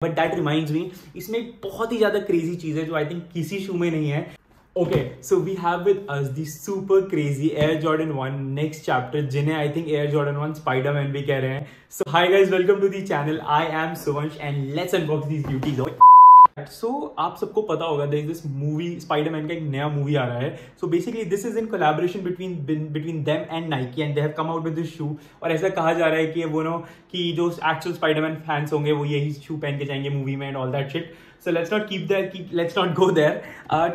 But that reminds me, इसमें एक बहुत ही ज्यादा क्रेजी चीज है जो आई थिंक किसी शू में नहीं है. Okay, so we have with us the super crazy Air Jordan 1 next chapter, जिन्हें I think Air Jordan 1 Spider-Man भी कह रहे हैं. So hi guys, welcome to the channel. I am Suvansh and let's unbox these beauties. So आप सबको पता होगा there is this movie Spider-Man का एक नया मूवी आ रहा है. So basically this is in collaboration between them and Nike and they have come out with this shoe. और ऐसा कहा जा रहा है कि वो कि जो actual Spider-Man fans होंगे वो यही शू पहन के जाएंगे मूवी में and all that shit. So let's not go there.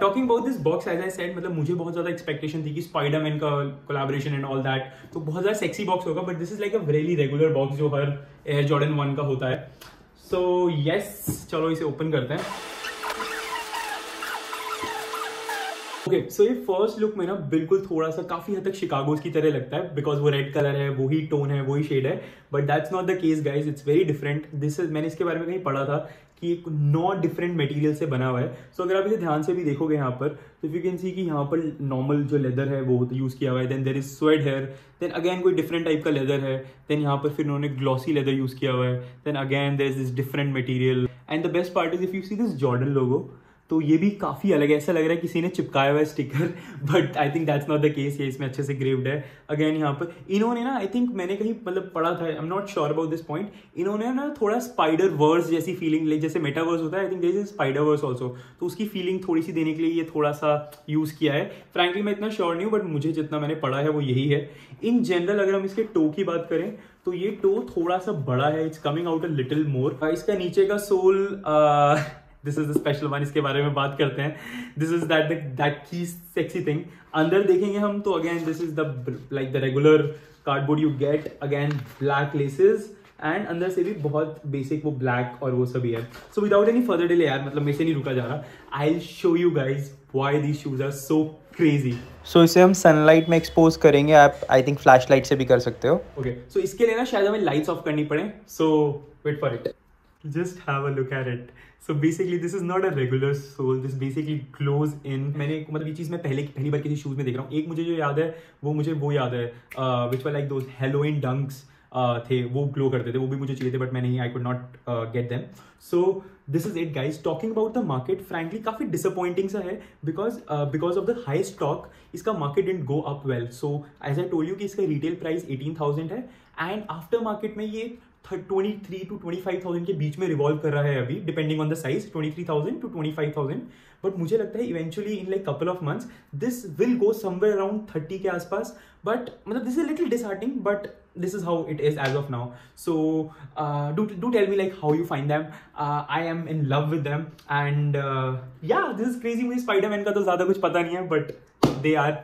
Talking about this box, as I said, मतलब मुझे बहुत ज़्यादा expectation थी कि Spider-Man का collaboration and all that, तो बहुत ज़्यादा sexy box होगा, but this is like a really regular box जो हर Air Jordan 1 का होता है. So yes, चलो इसे open करते हैं. ओके, सो ये फर्स्ट लुक में ना बिल्कुल थोड़ा सा काफी हद तक शिकागोज की तरह लगता है बिकॉज वो रेड कलर है, वही टोन है, वही शेड है. But that's not the case guys, it's very different. This is, मैंने इसके बारे में कहीं पढ़ा था कि एक 9 डिफरेंट मटेरियल से बना हुआ है. सो अगर आप इसे ध्यान से भी देखोगे यहाँ पर, तो इफ यू कैन सी कि यहाँ पर नॉर्मल जो लेदर है वो यूज किया हुआ है. Then there is suede here, then again कोई डिफरेंट टाइप का लेदर है. देन यहाँ पर फिर उन्होंने ग्लॉसी लेदर यूज किया हुआ है. Then again there is this different material and the best part is if you see this Jordan logo, तो ये भी काफी अलग है. ऐसा लग रहा है किसी ने चिपकाया हुआ है sticker, but I think that's not the case. ये इसमें अच्छे से ग्रेव्ड है. अगेन यहाँ पर इन्होंने ना, आई थिंक मैंने कहीं मतलब पढ़ा था, I am not sure about this point, इन्होंने ना थोड़ा स्पाइडर वर्स जैसी फीलिंग, जैसे मेटावर्स होता है, I think there is spider verse also, तो उसकी फीलिंग थोड़ी सी देने के लिए ये थोड़ा सा यूज किया है. फ्रैंकली मैं इतना श्योर नहीं हूँ, बट मुझे जितना मैंने पढ़ा है वो यही है. इन जनरल अगर हम इसके टो की बात करें तो ये टो थोड़ा सा बड़ा है. It's coming out a little more. इसका नीचे का sole, this is the special one, इसके बारे में बात करते हैं. दिस इज दैट की सेक्सी थिंग. अंदर देखेंगे हम तो again this is the regular cardboard you get. Again black laces and अंदर से भी बहुत बेसिक वो ब्लैक और वो सभी है. So without any further delay यार, मतलब मेरे से नहीं रुका जा रहा, I will show you guys why these shoes are so crazy. So इसे हम सनलाइट में एक्सपोज करेंगे. आप आई थिंक फ्लैश लाइट से भी कर सकते हो. ओके, सो इसके लिए ना शायद हमें लाइट्स ऑफ करनी पड़े. So wait for it, just have a look at it. So basically this is not a regular sole, this basically glows in. मैंने मतलब ये चीज़ मैं पहली बार किसी शूज़ में देख रहा हूँ. एक मुझे जो याद है वो याद है which were like those Halloween dunks थे, वो ग्लो करते थे, वो भी मुझे चाहिए थे, बट मैं नहीं, I could not get them. So this is it guys. Talking about the market, frankly काफी डिसअपॉइंटिंग सा है because of the high stock इसका market didn't go up well. So as I told you कि इसका retail price 18,000 है and after market में ये 23 to 25,000 के बीच में रिवॉल्व कर रहा है अभी, depending on the size, 23,000 to 25,000. But मुझे लगता है eventually in like couple of months this will go somewhere around 30 के आसपास. बट मतलब this is little disheartening, but this is how it is as of now. So do tell me like how you find them. I am in love with them and yeah, this is crazy. मुझे Spider-Man का तो ज़्यादा कुछ पता नहीं है, but they are